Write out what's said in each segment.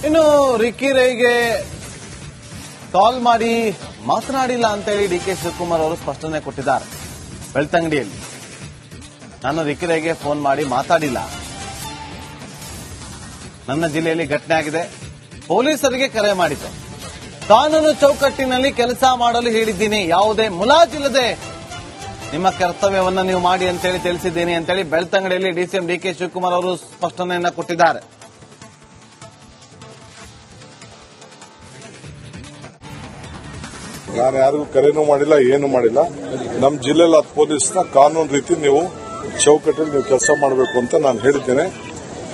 ಇನ್ನು ರಿಕ್ಕಿ ರೈಗೆ ಕಾಲ್ ಮಾಡಿ ಮಾತನಾಡಿಲ್ಲ ಅಂತ ಹೇಳಿ ಡಿ ಕೆ ಶಿವಕುಮಾರ್ ಅವರು ಸ್ಪಷ್ಟನೆ ಕೊಟ್ಟಿದ್ದಾರೆ. ಬೆಳ್ತಂಗಡಿಯಲ್ಲಿ ನಾನು ರಿಕ್ಕಿ ರೈಗೆ ಫೋನ್ ಮಾಡಿ ಮಾತಾಡಿಲ್ಲ. ನನ್ನ ಜಿಲ್ಲೆಯಲ್ಲಿ ಘಟನೆ ಆಗಿದೆ. ಪೊಲೀಸರಿಗೆ ಕರೆ ಮಾಡಿದ್ದೆ. ಕಾನೂನು ಚೌಕಟ್ಟಿನಲ್ಲಿ ಕೆಲಸ ಮಾಡಲು ಹೇಳಿದ್ದೀನಿ. ಯಾವುದೇ ಮುಲಾಜಿಲ್ಲದೆ ನಿಮ್ಮ ಕರ್ತವ್ಯವನ್ನ ನೀವು ಮಾಡಿ ಅಂತೇಳಿ ತಿಳಿಸಿದ್ದೀನಿ ಅಂತೇಳಿ ಬೆಳ್ತಂಗಡಿಯಲ್ಲಿ ಡಿಸಿಎಂ ಡಿ ಕೆ ಶಿವಕುಮಾರ್ ಅವರು ಸ್ಪಷ್ಟನೆಯನ್ನ ಕೊಟ್ಟಿದ್ದಾರೆ. ನಾನು ಯಾರಿಗೂ ಕರೆನೂ ಮಾಡಿಲ್ಲ, ಏನು ಮಾಡಿಲ್ಲ. ನಮ್ಮ ಜಿಲ್ಲೆಯಲ್ಲಿ ಪೊಲೀಸ್ನ ಕಾನೂನು ರೀತಿ ನೀವು ಚೌಕಟ್ಟಲ್ಲಿ ನೀವು ಕೆಲಸ ಮಾಡಬೇಕು ಅಂತ ನಾನು ಹೇಳಿದ್ದೇನೆ.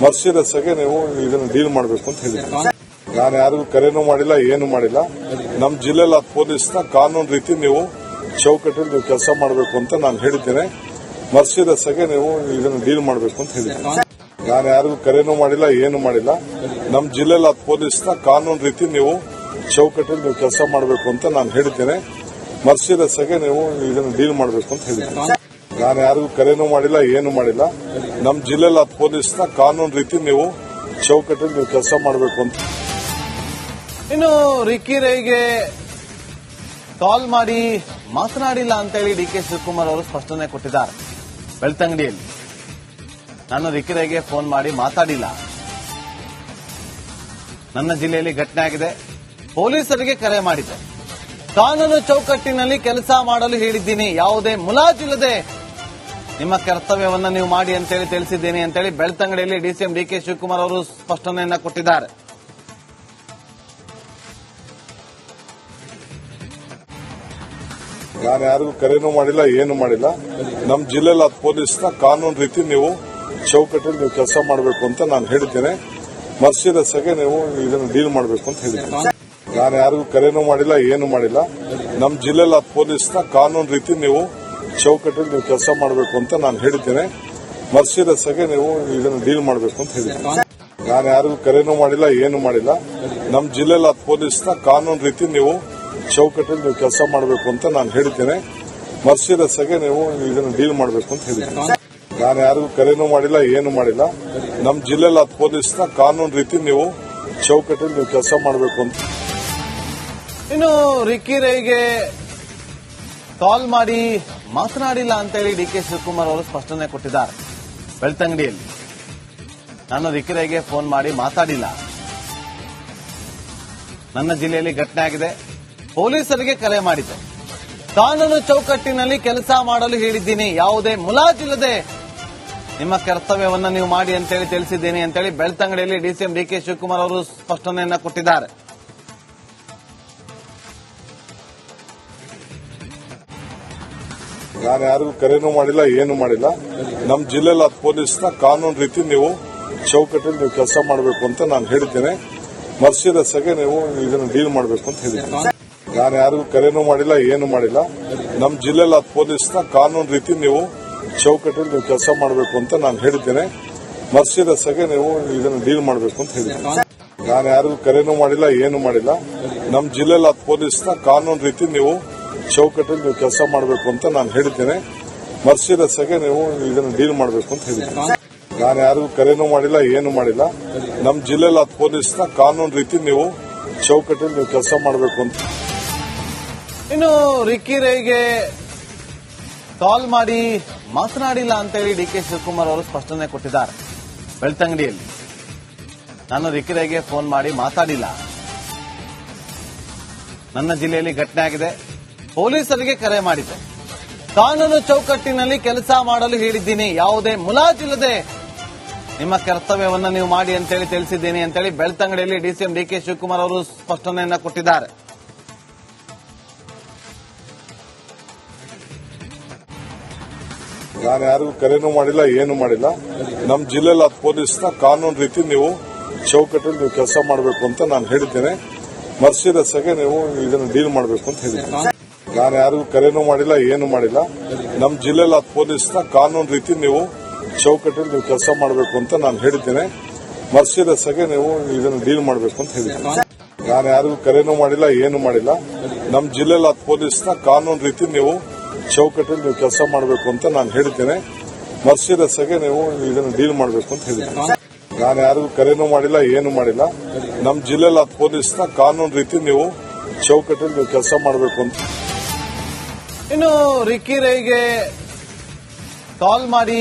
ಮರ್ಸಿರಸ್ ಆಗಿ ನೀವು ಇದನ್ನು ಡೀಲ್ ಮಾಡಬೇಕು ಅಂತ ಹೇಳಿದ್ದೇನೆ. ನಾನು ಯಾರಿಗೂ ಕರೆನೂ ಮಾಡಿಲ್ಲ, ಏನು ಮಾಡಿಲ್ಲ. ನಮ್ಮ ಜಿಲ್ಲೆಯಲ್ಲಿ ಪೊಲೀಸ್ನ ಕಾನೂನು ರೀತಿ ನೀವು ಚೌಕಟ್ಟಲ್ಲಿ ನೀವು ಕೆಲಸ ಮಾಡಬೇಕು ಅಂತ ನಾನು ಹೇಳಿದ್ದೇನೆ. ಮರ್ಸಿರಸ್ ಆಗಿ ನೀವು ಇದನ್ನು ಡೀಲ್ ಮಾಡಬೇಕು ಅಂತ ಹೇಳಿದ್ದೇನೆ. ನಾನು ಯಾರಿಗೂ ಕರೆನೂ ಮಾಡಿಲ್ಲ, ಏನು ಮಾಡಿಲ್ಲ. ನಮ್ಮ ಜಿಲ್ಲೆಯಲ್ಲಿ ಪೊಲೀಸ್ನ ಕಾನೂನು ರೀತಿ ನೀವು ಚೌಕಟ್ಟಲ್ಲಿ ನೀವು ಕೆಲಸ ಮಾಡಬೇಕು ಅಂತ ನಾನು ಹೇಳಿದ್ದೇನೆ. ಮರ್ಸಿರಸ್ ಆಗಿ ನೀವು ಇದನ್ನು ಡೀಲ್ ಮಾಡಬೇಕು ಅಂತ ಹೇಳಿದ್ದೇನೆ. ನಾನು ಯಾರಿಗೂ ಕರೆನೂ ಮಾಡಿಲ್ಲ, ಏನು ಮಾಡಿಲ್ಲ. ನಮ್ಮ ಜಿಲ್ಲೆಯಲ್ಲಿ ಪೊಲೀಸ್ನ ಕಾನೂನು ರೀತಿ ನೀವು ಚೌಕಟ್ಟಲ್ಲಿ ನೀವು ಕೆಲಸ ಮಾಡಬೇಕು ಅಂತ. ಇನ್ನು ರಿಕ್ಕಿ ರೈಗೆ ಕಾಲ್ ಮಾಡಿ ಮಾತನಾಡಿಲ್ಲ ಅಂತ ಹೇಳಿ ಡಿ ಕೆ ಶಿವಕುಮಾರ್ ಅವರು ಸ್ಪಷ್ಟನೆ ಕೊಟ್ಟಿದ್ದಾರೆ. ಬೆಳ್ತಂಗಡಿಯಲ್ಲಿ ನಾನು ರಿಕ್ಕಿ ರೈಗೆ ಫೋನ್ ಮಾಡಿ ಮಾತಾಡಿಲ್ಲ. ನನ್ನ ಜಿಲ್ಲೆಯಲ್ಲಿ ಘಟನೆ ಆಗಿದೆ. ಪೊಲೀಸರಿಗೆ ಕರೆ ಮಾಡಿದ್ದೆ. ಕಾನೂನು ಚೌಕಟ್ಟಿನಲ್ಲಿ ಕೆಲಸ ಮಾಡಲು ಹೇಳಿದ್ದೀನಿ. ಯಾವುದೇ ಮುಲಾಜಿಲ್ಲದೆ ನಿಮ್ಮ ಕರ್ತವ್ಯವನ್ನ ನೀವು ಮಾಡಿ ಅಂತೇಳಿ ತಿಳಿಸಿದ್ದೀನಿ ಅಂತೇಳಿ ಬೆಳ್ತಂಗಡಿಯಲ್ಲಿ ಡಿಸಿಎಂ ಡಿ ಕೆ ಶಿವಕುಮಾರ್ ಅವರು ಸ್ಪಷ್ಟನೆಯನ್ನ ಕೊಟ್ಟಿದ್ದಾರೆ. ನಾನು ಯಾರಿಗೂ ಕರೆನೂ ಮಾಡಿಲ್ಲ, ಏನು ಮಾಡಿಲ್ಲ. ನಮ್ಮ ಜಿಲ್ಲೆಯಲ್ಲಿ ಪೊಲೀಸ್ನ ಕಾನೂನು ರೀತಿ ನೀವು ಚೌಕಟ್ಟಲ್ಲಿ ನೀವು ಕೆಲಸ ಮಾಡಬೇಕು ಅಂತ ನಾನು ಹೇಳಿದ್ದೇನೆ. ಮರ್ಸಿರಸ್ ಆಗಿ ನೀವು ಇದನ್ನು ಡೀಲ್ ಮಾಡಬೇಕು ಅಂತ ಹೇಳಿದ್ದೇನೆ. ನಾನು ಯಾರಿಗೂ ಕರೆನೂ ಮಾಡಿಲ್ಲ, ಏನು ಮಾಡಿಲ್ಲ. ನಮ್ಮ ಜಿಲ್ಲೆಯಲ್ಲಿ ಪೊಲೀಸ್ನ ಕಾನೂನು ರೀತಿ ನೀವು ಚೌಕಟ್ಟಲ್ಲಿ ನೀವು ಕೆಲಸ ಮಾಡಬೇಕು ಅಂತ ನಾನು ಹೇಳಿದ್ದೇನೆ. ಮರ್ಸಿರಸ್ ಆಗಿ ನೀವು ಇದನ್ನು ಡೀಲ್ ಮಾಡಬೇಕು ಅಂತ ಹೇಳಿದ್ದೇನೆ. ನಾನು ಯಾರಿಗೂ ಕರೆನೂ ಮಾಡಿಲ್ಲ, ಏನು ಮಾಡಿಲ್ಲ. ನಮ್ಮ ಜಿಲ್ಲೆಯಲ್ಲಿ ಪೊಲೀಸ್ನ ಕಾನೂನು ರೀತಿ ನೀವು ಚೌಕಟ್ಟಲ್ಲಿ ನೀವು ಕೆಲಸ ಮಾಡಬೇಕು ಅಂತ ನಾನು ಹೇಳಿದ್ದೇನೆ. ಮರ್ಸಿರಸ್ ಆಗಿ ನೀವು ಇದನ್ನು ಡೀಲ್ ಮಾಡಬೇಕು ಅಂತ ಹೇಳಿದ್ದೇನೆ. ನಾನು ಯಾರಿಗೂ ಕರೆನೂ ಮಾಡಿಲ್ಲ, ಏನು ಮಾಡಿಲ್ಲ. ನಮ್ಮ ಜಿಲ್ಲೆಯಲ್ಲಿ ಪೊಲೀಸ್ನ ಕಾನೂನು ರೀತಿ ನೀವು ಚೌಕಟ್ಟಲ್ಲಿ ನೀವು ಕೆಲಸ ಮಾಡಬೇಕು ಅಂತ. ಇನ್ನು ರಿಕ್ಕಿ ರೈಗೆ ಕಾಲ್ ಮಾಡಿ ಮಾತನಾಡಿಲ್ಲ ಅಂತ ಹೇಳಿ ಡಿ ಕೆ ಶಿವಕುಮಾರ್ ಅವರು ಸ್ಪಷ್ಟನೆ ಕೊಟ್ಟಿದ್ದಾರೆ. ಬೆಳ್ತಂಗಡಿಯಲ್ಲಿ ನಾನು ರಿಕ್ಕಿ ರೈಗೆ ಫೋನ್ ಮಾಡಿ ಮಾತಾಡಿಲ್ಲ. ನನ್ನ ಜಿಲ್ಲೆಯಲ್ಲಿ ಘಟನೆ ಆಗಿದೆ. ಪೊಲೀಸರಿಗೆ ಕರೆ ಮಾಡಿದ್ದೆ. ಕಾನೂನು ಚೌಕಟ್ಟಿನಲ್ಲಿ ಕೆಲಸ ಮಾಡಲು ಹೇಳಿದ್ದೀನಿ. ಯಾವುದೇ ಮುಲಾಜಿಲ್ಲದೆ ನಿಮ್ಮ ಕರ್ತವ್ಯವನ್ನ ನೀವು ಮಾಡಿ ಅಂತೇಳಿ ತಿಳಿಸಿದ್ದೀನಿ ಅಂತೇಳಿ ಬೆಳ್ತಂಗಡಿಯಲ್ಲಿ ಡಿಸಿಎಂ ಡಿ ಕೆ ಶಿವಕುಮಾರ್ ಅವರು ಸ್ಪಷ್ಟನೆಯನ್ನ ಕೊಟ್ಟಿದ್ದಾರೆ. ನಾನು ಯಾರಿಗೂ ಕರೆನೂ ಮಾಡಿಲ್ಲ, ಏನು ಮಾಡಿಲ್ಲ. ನಮ್ಮ ಜಿಲ್ಲೆಯಲ್ಲಿ ಪೊಲೀಸ್ನ ಕಾನೂನು ರೀತಿ ನೀವು ಚೌಕಟ್ಟಲ್ಲಿ ನೀವು ಕೆಲಸ ಮಾಡಬೇಕು ಅಂತ ನಾನು ಹೇಳಿದ್ದೇನೆ. ಮರ್ಸಿರಸ್ ಆಗಿ ನೀವು ಇದನ್ನು ಡೀಲ್ ಮಾಡಬೇಕು ಅಂತ ಹೇಳಿದ್ದೇನೆ. ನಾನು ಯಾರಿಗೂ ಕರೆನೂ ಮಾಡಿಲ್ಲ, ಏನು ಮಾಡಿಲ್ಲ. ನಮ್ಮ ಜಿಲ್ಲೆಯಲ್ಲಿ ಪೊಲೀಸ್ನ ಕಾನೂನು ರೀತಿ ನೀವು ಚೌಕಟ್ಟಲ್ಲಿ ನೀವು ಕೆಲಸ ಮಾಡಬೇಕು ಅಂತ ನಾನು ಹೇಳಿದ್ದೇನೆ. ಮರ್ಸಿರಸ್ ಆಗಿ ನೀವು ಇದನ್ನು ಡೀಲ್ ಮಾಡಬೇಕು ಅಂತ ಹೇಳಿದ್ದೇನೆ. ನಾನು ಯಾರಿಗೂ ಕರೆನೂ ಮಾಡಿಲ್ಲ, ಏನು ಮಾಡಿಲ್ಲ. ನಮ್ಮ ಜಿಲ್ಲೆಯಲ್ಲಿ ಪೊಲೀಸ್ನ ಕಾನೂನು ರೀತಿ ನೀವು ಚೌಕಟ್ಟಲ್ಲಿ ನೀವು ಕೆಲಸ ಮಾಡಬೇಕು ಅಂತ ನಾನು ಹೇಳಿದ್ದೇನೆ. ಮರ್ಸಿರಸ್ ಆಗಿ ನೀವು ಇದನ್ನು ಡೀಲ್ ಮಾಡಬೇಕು ಅಂತ ಹೇಳಿದ್ದೇನೆ. ನಾನು ಯಾರಿಗೂ ಕರೆನೂ ಮಾಡಿಲ್ಲ, ಏನು ಮಾಡಿಲ್ಲ. ನಮ್ಮ ಜಿಲ್ಲೆಯಲ್ಲಿ ಪೊಲೀಸ್ನ ಕಾನೂನು ರೀತಿ ನೀವು ಚೌಕಟ್ಟಲ್ಲಿ ನೀವು ಕೆಲಸ ಮಾಡಬೇಕು ಅಂತ. ಇನ್ನು ರಿಕ್ಕಿ ರೈಗೆ ಕಾಲ್ ಮಾಡಿ ಮಾತನಾಡಿಲ್ಲ ಅಂತ ಹೇಳಿ ಡಿ ಕೆ ಶಿವಕುಮಾರ್ ಅವರು ಸ್ಪಷ್ಟನೆ ಕೊಟ್ಟಿದ್ದಾರೆ. ಬೆಳ್ತಂಗಡಿಯಲ್ಲಿ ನಾನು ರಿಕ್ಕಿ ರೈಗೆ ಫೋನ್ ಮಾಡಿ ಮಾತಾಡಿಲ್ಲ. ನನ್ನ ಜಿಲ್ಲೆಯಲ್ಲಿ ಘಟನೆ ಆಗಿದೆ. ಪೊಲೀಸರಿಗೆ ಕರೆ ಮಾಡಿದ್ದೆ. ಕಾನೂನು ಚೌಕಟ್ಟಿನಲ್ಲಿ ಕೆಲಸ ಮಾಡಲು ಹೇಳಿದ್ದೀನಿ. ಯಾವುದೇ ಮುಲಾಜಿಲ್ಲದೆ ನಿಮ್ಮ ಕರ್ತವ್ಯವನ್ನ ನೀವು ಮಾಡಿ ಅಂತೇಳಿ ತಿಳಿಸಿದ್ದೀನಿ ಅಂತೇಳಿ ಬೆಳ್ತಂಗಡಿಯಲ್ಲಿ ಡಿಸಿಎಂ ಡಿ ಕೆ ಶಿವಕುಮಾರ್ ಅವರು ಸ್ಪಷ್ಟನೆಯನ್ನ ಕೊಟ್ಟಿದ್ದಾರೆ. ನಾನು ಯಾರಿಗೂ ಕರೆನೂ ಮಾಡಿಲ್ಲ, ಏನು ಮಾಡಿಲ್ಲ. ನಮ್ಮ ಜಿಲ್ಲೆಯಲ್ಲಿ ಪೊಲೀಸ್ನ ಕಾನೂನು ರೀತಿ ನೀವು ಚೌಕಟ್ಟಲ್ಲಿ ನೀವು ಕೆಲಸ ಮಾಡಬೇಕು ಅಂತ ನಾನು ಹೇಳಿದ್ದೇನೆ. ಮರ್ಸಿರಸ್ ಆಗಿ ನೀವು ಇದನ್ನು ಡೀಲ್ ಮಾಡಬೇಕು ಅಂತ ಹೇಳಿದ್ದೇನೆ. ನಾನು ಯಾರಿಗೂ ಕರೆನೂ ಮಾಡಿಲ್ಲ, ಏನು ಮಾಡಿಲ್ಲ. ನಮ್ಮ ಜಿಲ್ಲೆಯಲ್ಲಿ ಪೊಲೀಸ್ನ ಕಾನೂನು ರೀತಿ ನೀವು ಚೌಕಟ್ಟಲ್ಲಿ ನೀವು ಕೆಲಸ ಮಾಡಬೇಕು ಅಂತ ನಾನು ಹೇಳಿದ್ದೇನೆ. ಮರ್ಸಿರಸ್ ಆಗಿ ನೀವು ಇದನ್ನು ಡೀಲ್ ಮಾಡಬೇಕು ಅಂತ ಹೇಳಿದ್ದೇನೆ. ನಾನು ಯಾರಿಗೂ ಕರೆನೂ ಮಾಡಿಲ್ಲ, ಏನು ಮಾಡಿಲ್ಲ. ನಮ್ಮ ಜಿಲ್ಲೆಯಲ್ಲಿ ಪೊಲೀಸ್ನ ಕಾನೂನು ರೀತಿ ನೀವು ಚೌಕಟ್ಟಲ್ಲಿ ನೀವು ಕೆಲಸ ಮಾಡಬೇಕು ಅಂತ ನಾನು ಹೇಳಿದ್ದೇನೆ. ಮರ್ಸಿರಸ್ ಆಗಿ ನೀವು ಇದನ್ನು ಡೀಲ್ ಮಾಡಬೇಕು ಅಂತ ಹೇಳಿದ್ದೇನೆ. ನಾನು ಯಾರಿಗೂ ಕರೆನೂ ಮಾಡಿಲ್ಲ, ಏನು ಮಾಡಿಲ್ಲ. ನಮ್ಮ ಜಿಲ್ಲೆಯಲ್ಲಿ ಪೊಲೀಸ್ನ ಕಾನೂನು ರೀತಿ ನೀವು ಚೌಕಟ್ಟಲ್ಲಿ ನೀವು ಕೆಲಸ ಮಾಡಬೇಕು ಅಂತ. ಇನ್ನು ರಿಕ್ಕಿ ರೈಗೆ ಕಾಲ್ ಮಾಡಿ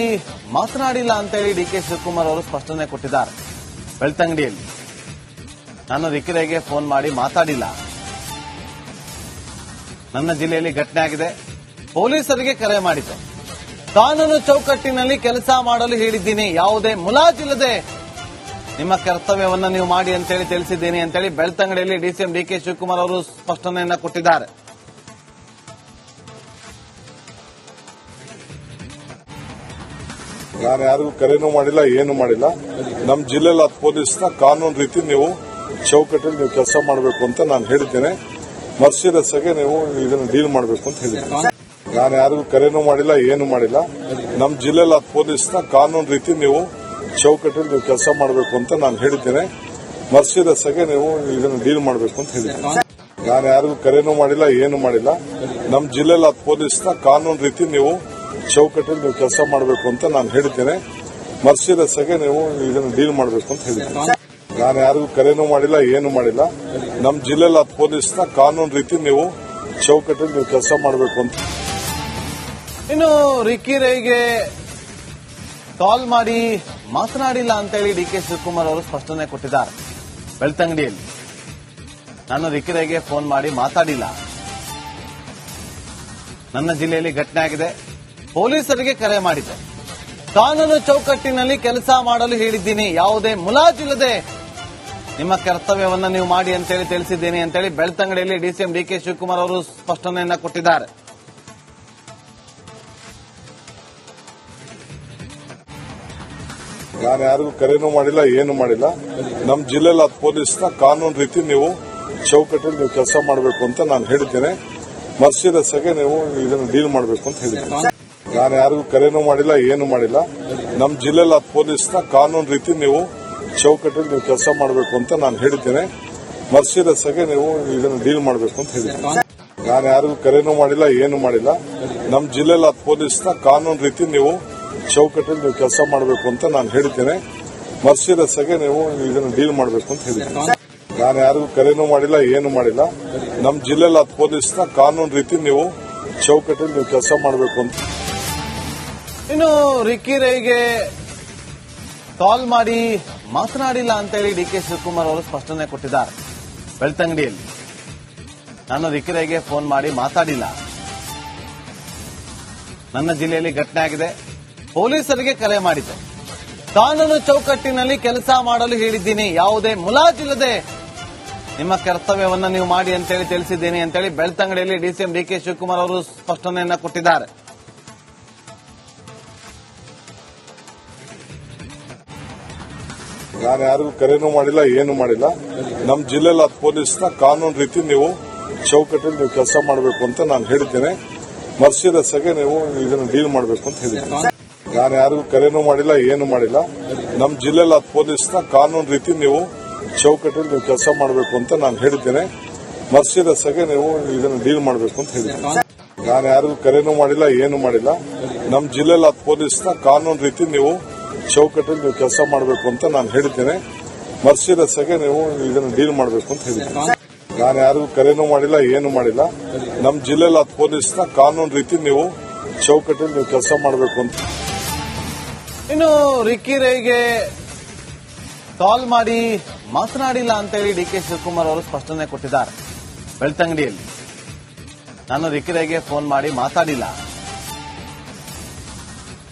ಮಾತನಾಡಿಲ್ಲ ಅಂತ ಹೇಳಿ ಡಿ ಕೆ ಶಿವಕುಮಾರ್ ಅವರು ಸ್ಪಷ್ಟನೆ ಕೊಟ್ಟಿದ್ದಾರೆ. ಬೆಳ್ತಂಗಡಿಯಲ್ಲಿ ನಾನು ರಿಕ್ಕಿ ರೈಗೆ ಫೋನ್ ಮಾಡಿ ಮಾತಾಡಿಲ್ಲ, ನನ್ನ ಜಿಲ್ಲೆಯಲ್ಲಿ ಘಟನೆ ಆಗಿದೆ, ಪೊಲೀಸರಿಗೆ ಕರೆ ಮಾಡಿದ್ದೆ, ಕಾನೂನು ಚೌಕಟ್ಟಿನಲ್ಲಿ ಕೆಲಸ ಮಾಡಲು ಹೇಳಿದ್ದೀನಿ, ಯಾವುದೇ ಮುಲಾಜಿಲ್ಲದೆ ನಿಮ್ಮ ಕರ್ತವ್ಯವನ್ನ ನೀವು ಮಾಡಿ ಅಂತೇಳಿ ತಿಳಿಸಿದ್ದೀನಿ ಅಂತೇಳಿ ಬೆಳ್ತಂಗಡಿಯಲ್ಲಿ ಡಿಸಿಎಂ ಡಿ ಕೆ ಶಿವಕುಮಾರ್ ಅವರು ಸ್ಪಷ್ಟನೆಯನ್ನ ಕೊಟ್ಟಿದ್ದಾರೆ. ನಾನು ಯಾರಿಗೂ ಕರೆನೂ ಮಾಡಿಲ್ಲ, ಏನು ಮಾಡಿಲ್ಲ. ನಮ್ಮ ಜಿಲ್ಲೆಯಲ್ಲಿ ಪೊಲೀಸ್ನ ಕಾನೂನು ರೀತಿ ನೀವು ಚೌಕಟ್ಟಲ್ಲಿ ನೀವು ಕೆಲಸ ಮಾಡಬೇಕು ಅಂತ ನಾನು ಹೇಳಿದ್ದೇನೆ. ಮರ್ಸಿರಸ್ ಆಗಿ ನೀವು ಇದನ್ನು ಡೀಲ್ ಮಾಡಬೇಕು ಅಂತ ಹೇಳಿದ್ದೇನೆ. ನಾನು ಯಾರಿಗೂ ಕರೆನೂ ಮಾಡಿಲ್ಲ, ಏನು ಮಾಡಿಲ್ಲ. ನಮ್ಮ ಜಿಲ್ಲೆಯಲ್ಲಿ ಪೊಲೀಸ್ನ ಕಾನೂನು ರೀತಿ ನೀವು ಚೌಕಟ್ಟಲ್ಲಿ ನೀವು ಕೆಲಸ ಮಾಡಬೇಕು ಅಂತ ನಾನು ಹೇಳಿದ್ದೇನೆ. ಮರ್ಸಿರಸ್ ಆಗಿ ನೀವು ಇದನ್ನು ಡೀಲ್ ಮಾಡಬೇಕು ಅಂತ ಹೇಳಿದ್ದೇನೆ. ನಾನು ಯಾರಿಗೂ ಕರೆನೂ ಮಾಡಿಲ್ಲ, ಏನು ಮಾಡಿಲ್ಲ. ನಮ್ಮ ಜಿಲ್ಲೆಯಲ್ಲಿ ಪೊಲೀಸ್ನ ಕಾನೂನು ರೀತಿ ನೀವು ಚೌಕಟ್ಟಲ್ಲಿ ನೀವು ಕೆಲಸ ಮಾಡಬೇಕು ಅಂತ ನಾನು ಹೇಳಿದ್ದೇನೆ. ಮರ್ಸಿರಸ್ ಆಗಿ ನೀವು ಇದನ್ನು ಡೀಲ್ ಮಾಡಬೇಕು ಅಂತ ಹೇಳಿದ್ದೇನೆ. ನಾನು ಯಾರಿಗೂ ಕರೆನೂ ಮಾಡಿಲ್ಲ, ಏನು ಮಾಡಿಲ್ಲ. ನಮ್ಮ ಜಿಲ್ಲೆಯಲ್ಲಿ ಪೊಲೀಸ್ನ ಕಾನೂನು ರೀತಿ ನೀವು ಚೌಕಟ್ಟಲ್ಲಿ ನೀವು ಕೆಲಸ ಮಾಡಬೇಕು ಅಂತ. ಇನ್ನು ರಿಕ್ಕಿ ರೈಗೆ ಕಾಲ್ ಮಾಡಿ ಮಾತನಾಡಿಲ್ಲ ಅಂತ ಹೇಳಿ ಡಿ ಕೆ ಶಿವಕುಮಾರ್ ಅವರು ಸ್ಪಷ್ಟನೆ ಕೊಟ್ಟಿದ್ದಾರೆ. ಬೆಳ್ತಂಗಡಿಯಲ್ಲಿ ನಾನು ರಿಕ್ಕಿ ರೈಗೆ ಫೋನ್ ಮಾಡಿ ಮಾತಾಡಿಲ್ಲ, ನನ್ನ ಜಿಲ್ಲೆಯಲ್ಲಿ ಘಟನೆ ಆಗಿದೆ, ಪೊಲೀಸರಿಗೆ ಕರೆ ಮಾಡಿದ್ದೆ, ಕಾನೂನು ಚೌಕಟ್ಟಿನಲ್ಲಿ ಕೆಲಸ ಮಾಡಲು ಹೇಳಿದ್ದೀನಿ, ಯಾವುದೇ ಮುಲಾಜಿಲ್ಲದೆ ನಿಮ್ಮ ಕರ್ತವ್ಯವನ್ನ ನೀವು ಮಾಡಿ ಅಂತೇಳಿ ತಿಳಿಸಿದ್ದೀನಿ ಅಂತೇಳಿ ಬೆಳ್ತಂಗಡಿಯಲ್ಲಿ ಡಿಸಿಎಂ ಡಿ ಕೆ ಶಿವಕುಮಾರ್ ಅವರು ಸ್ಪಷ್ಟನೆಯನ್ನ ಕೊಟ್ಟಿದ್ದಾರೆ. ನಾನು ಯಾರಿಗೂ ಕರೆನೂ ಮಾಡಿಲ್ಲ, ಏನು ಮಾಡಿಲ್ಲ. ನಮ್ಮ ಜಿಲ್ಲೆಯಲ್ಲಿ ಪೊಲೀಸ್ನ ಕಾನೂನು ರೀತಿ ನೀವು ಚೌಕಟ್ಟಲ್ಲಿ ನೀವು ಕೆಲಸ ಮಾಡಬೇಕು ಅಂತ ನಾನು ಹೇಳಿದ್ದೇನೆ. ಮರ್ಸಿರಸ್ ಆಗಿ ನೀವು ಇದನ್ನು ಡೀಲ್ ಮಾಡಬೇಕು ಅಂತ ಹೇಳಿದ್ದೇನೆ. ನಾನು ಯಾರಿಗೂ ಕರೆನೂ ಮಾಡಿಲ್ಲ, ಏನು ಮಾಡಿಲ್ಲ. ನಮ್ಮ ಜಿಲ್ಲೆಯಲ್ಲಿ ಪೊಲೀಸ್ನ ಕಾನೂನು ರೀತಿ ನೀವು ಚೌಕಟ್ಟಲ್ಲಿ ನೀವು ಕೆಲಸ ಮಾಡಬೇಕು ಅಂತ ನಾನು ಹೇಳಿದ್ದೇನೆ. ಮರ್ಸಿರಸ್ ಆಗಿ ನೀವು ಇದನ್ನು ಡೀಲ್ ಮಾಡಬೇಕು ಅಂತ ಹೇಳಿದ್ದೇನೆ. ನಾನು ಯಾರಿಗೂ ಕರೆನೂ ಮಾಡಿಲ್ಲ, ಏನು ಮಾಡಿಲ್ಲ. ನಮ್ಮ ಜಿಲ್ಲೆಯಲ್ಲಿ ಪೊಲೀಸ್ನ ಕಾನೂನು ರೀತಿ ನೀವು ಚೌಕಟ್ಟಲ್ಲಿ ನೀವು ಕೆಲಸ ಮಾಡಬೇಕು ಅಂತ ನಾನು ಹೇಳಿದ್ದೇನೆ. ಮರ್ಸಿರಸ್ ಆಗಿ ನೀವು ಇದನ್ನು ಡೀಲ್ ಮಾಡಬೇಕು ಅಂತ ಹೇಳಿದ್ದೇನೆ. ನಾನು ಯಾರಿಗೂ ಕರೆನೂ ಮಾಡಿಲ್ಲ, ಏನು ಮಾಡಿಲ್ಲ. ನಮ್ಮ ಜಿಲ್ಲೆಯಲ್ಲಿ ಪೊಲೀಸ್ನ ಕಾನೂನು ರೀತಿ ನೀವು ಚೌಕಟ್ಟಲ್ಲಿ ನೀವು ಕೆಲಸ ಮಾಡಬೇಕು ಅಂತ. ಇನ್ನು ರಿಕ್ಕಿ ರೈಗೆ ಕಾಲ್ ಮಾಡಿ ಮಾತನಾಡಿಲ್ಲ ಅಂತ ಹೇಳಿ ಡಿ ಕೆ ಶಿವಕುಮಾರ್ ಅವರು ಸ್ಪಷ್ಟನೆ ಕೊಟ್ಟಿದ್ದಾರೆ. ಬೆಳ್ತಂಗಡಿಯಲ್ಲಿ ನಾನು ರಿಕ್ಕಿ ರೈಗೆ ಫೋನ್ ಮಾಡಿ ಮಾತಾಡಿಲ್ಲ, ನನ್ನ ಜಿಲ್ಲೆಯಲ್ಲಿ ಘಟನೆ ಆಗಿದೆ, ಪೊಲೀಸರಿಗೆ ಕರೆ ಮಾಡಿದ್ದೆ, ಕಾನೂನು ಚೌಕಟ್ಟಿನಲ್ಲಿ ಕೆಲಸ ಮಾಡಲು ಹೇಳಿದ್ದೀನಿ, ಯಾವುದೇ ಮುಲಾಜಿಲ್ಲದೆ ನಿಮ್ಮ ಕರ್ತವ್ಯವನ್ನ ನೀವು ಮಾಡಿ ಅಂತೇಳಿ ತಿಳಿಸಿದ್ದೀನಿ ಅಂತೇಳಿ ಬೆಳ್ತಂಗಡಿಯಲ್ಲಿ ಡಿಸಿಎಂ ಡಿ ಕೆ ಶಿವಕುಮಾರ್ ಅವರು ಸ್ಪಷ್ಟನೆಯನ್ನ ಕೊಟ್ಟಿದ್ದಾರೆ. ನಾನು ಯಾರಿಗೂ ಕರೆನೂ ಮಾಡಿಲ್ಲ, ಏನು ಮಾಡಿಲ್ಲ. ನಮ್ಮ ಜಿಲ್ಲೆಯಲ್ಲಿ ಪೊಲೀಸ್ನ ಕಾನೂನು ರೀತಿ ನೀವು ಚೌಕಟ್ಟಲ್ಲಿ ನೀವು ಕೆಲಸ ಮಾಡಬೇಕು ಅಂತ ನಾನು ಹೇಳಿದ್ದೇನೆ. ಮರ್ಸಿರಸ್ ಆಗಿ ನೀವು ಇದನ್ನು ಡೀಲ್ ಮಾಡಬೇಕು ಅಂತ ಹೇಳಿದ್ದೇನೆ. ನಾನು ಯಾರಿಗೂ ಕರೆನೂ ಮಾಡಿಲ್ಲ, ಏನು ಮಾಡಿಲ್ಲ. ನಮ್ಮ ಜಿಲ್ಲೆಯಲ್ಲಿ ಪೊಲೀಸ್ನ ಕಾನೂನು ರೀತಿ ನೀವು ಚೌಕಟ್ಟಲ್ಲಿ ನೀವು ಕೆಲಸ ಮಾಡಬೇಕು ಅಂತ ನಾನು ಹೇಳಿದ್ದೇನೆ. ಮರ್ಸಿರಸ್ ಆಗಿ ನೀವು ಇದನ್ನು ಡೀಲ್ ಮಾಡಬೇಕು ಅಂತ ಹೇಳಿದ್ದೇನೆ. ನಾನು ಯಾರಿಗೂ ಕರೆನೂ ಮಾಡಿಲ್ಲ, ಏನು ಮಾಡಿಲ್ಲ. ನಮ್ಮ ಜಿಲ್ಲೆಯಲ್ಲಿ ಪೊಲೀಸ್ನ ಕಾನೂನು ರೀತಿ ನೀವು ಚೌಕಟ್ಟಲ್ಲಿ ನೀವು ಕೆಲಸ ಮಾಡಬೇಕು ಅಂತ ನಾನು ಹೇಳಿದ್ದೇನೆ. ಮರ್ಸಿರಸ್ ಆಗಿ ನೀವು ಇದನ್ನು ಡೀಲ್ ಮಾಡಬೇಕು ಅಂತ ಹೇಳಿದ್ದೇನೆ. ನಾನು ಯಾರಿಗೂ ಕರೆನೂ ಮಾಡಿಲ್ಲ, ಏನು ಮಾಡಿಲ್ಲ. ನಮ್ಮ ಜಿಲ್ಲೆಯಲ್ಲಿ ಪೊಲೀಸ್ನ ಕಾನೂನು ರೀತಿ ನೀವು ಚೌಕಟ್ಟಲ್ಲಿ ನೀವು ಕೆಲಸ ಮಾಡಬೇಕು ಅಂತ. ಇನ್ನು ರಿಕ್ಕಿ ರೈಗೆ ಕಾಲ್ ಮಾಡಿ ಮಾತನಾಡಿಲ್ಲ ಅಂತ ಹೇಳಿ ಡಿ ಕೆ ಶಿವಕುಮಾರ್ ಅವರು ಸ್ಪಷ್ಟನೆ ಕೊಟ್ಟಿದ್ದಾರೆ. ಬೆಳ್ತಂಗಡಿಯಲ್ಲಿ ನಾನು ರಿಕ್ಕಿ ರೈಗೆ ಫೋನ್ ಮಾಡಿ ಮಾತಾಡಿಲ್ಲ,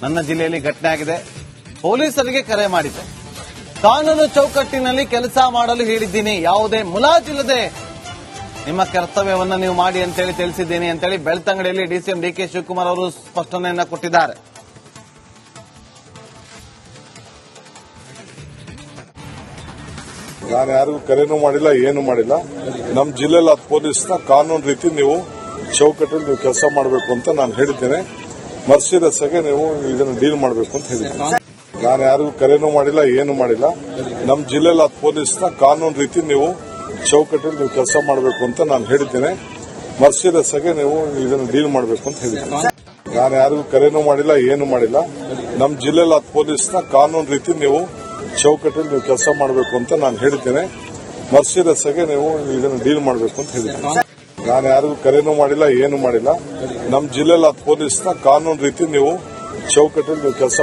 ನನ್ನ ಜಿಲ್ಲೆಯಲ್ಲಿ ಘಟನೆ ಆಗಿದೆ, ಪೊಲೀಸರಿಗೆ ಕರೆ ಮಾಡಿದ್ದೆ, ಕಾನೂನು ಚೌಕಟ್ಟಿನಲ್ಲಿ ಕೆಲಸ ಮಾಡಲು ಹೇಳಿದ್ದೀನಿ, ಯಾವುದೇ ಮುಲಾಜಿಲ್ಲದೆ ನಿಮ್ಮ ಕರ್ತವ್ಯವನ್ನ ನೀವು ಮಾಡಿ ಅಂತೇಳಿ ತಿಳಿಸಿದ್ದೀನಿ ಅಂತೇಳಿ ಬೆಳ್ತಂಗಡಿಯಲ್ಲಿ ಡಿಸಿಎಂ ಡಿ ಕೆ ಶಿವಕುಮಾರ್ ಅವರು ಸ್ಪಷ್ಟನೆಯನ್ನ ಕೊಟ್ಟಿದ್ದಾರೆ. ನಾನು ಯಾರಿಗೂ ಕರೆನೂ ಮಾಡಿಲ್ಲ, ಏನು ಮಾಡಿಲ್ಲ. ನಮ್ಮ ಜಿಲ್ಲೆಯಲ್ಲಿ ಪೊಲೀಸ್ನ ಕಾನೂನು ರೀತಿ ನೀವು ಚೌಕಟ್ಟಲ್ಲಿ ನೀವು ಕೆಲಸ ಮಾಡಬೇಕು ಅಂತ ನಾನು ಹೇಳಿದ್ದೇನೆ. ಮರ್ಸಿರಸ್ ಆಗಿ ನೀವು ಇದನ್ನು ಡೀಲ್ ಮಾಡಬೇಕು ಅಂತ ಹೇಳಿದ್ದೇನೆ. ನಾನು ಯಾರಿಗೂ ಕರೆನೂ ಮಾಡಿಲ್ಲ, ಏನು ಮಾಡಿಲ್ಲ. ನಮ್ಮ ಜಿಲ್ಲೆಯಲ್ಲಿ ಪೊಲೀಸ್ನ ಕಾನೂನು ರೀತಿ ನೀವು ಚೌಕಟ್ಟಲ್ಲಿ ನೀವು ಕೆಲಸ ಮಾಡಬೇಕು ಅಂತ ನಾನು ಹೇಳಿದ್ದೇನೆ. ಮರ್ಸಿರಸ್ ಆಗಿ ನೀವು ಇದನ್ನು ಡೀಲ್ ಮಾಡಬೇಕು ಅಂತ ಹೇಳಿದ್ದೇನೆ. ನಾನು ಯಾರಿಗೂ ಕರೆನೂ ಮಾಡಿಲ್ಲ, ಏನು ಮಾಡಿಲ್ಲ. ನಮ್ಮ ಜಿಲ್ಲೆಯಲ್ಲಿ ಪೊಲೀಸ್ನ ಕಾನೂನು ರೀತಿ ನೀವು ಚೌಕಟ್ಟಲ್ಲಿ ನೀವು ಕೆಲಸ ಮಾಡಬೇಕು ಅಂತ ನಾನು ಹೇಳಿದ್ದೇನೆ. ಮರ್ಸಿಲೆಸ್ ಆಗಿ ನೀವು ಇದನ್ನು ಡೀಲ್ ಮಾಡಬೇಕು ಅಂತ ಹೇಳಿದ್ದೇನೆ. ನಾನು ಯಾರಿಗೂ ಕರೆನೂ ಮಾಡಿಲ್ಲ, ಏನು ಮಾಡಿಲ್ಲ. ನಮ್ಮ ಜಿಲ್ಲೆಯಲ್ಲಿ ಪೊಲೀಸ್ನ ಕಾನೂನು ರೀತಿ ನೀವು ಚೌಕಟ್ಟಲ್ಲಿ ನೀವು ಕೆಲಸ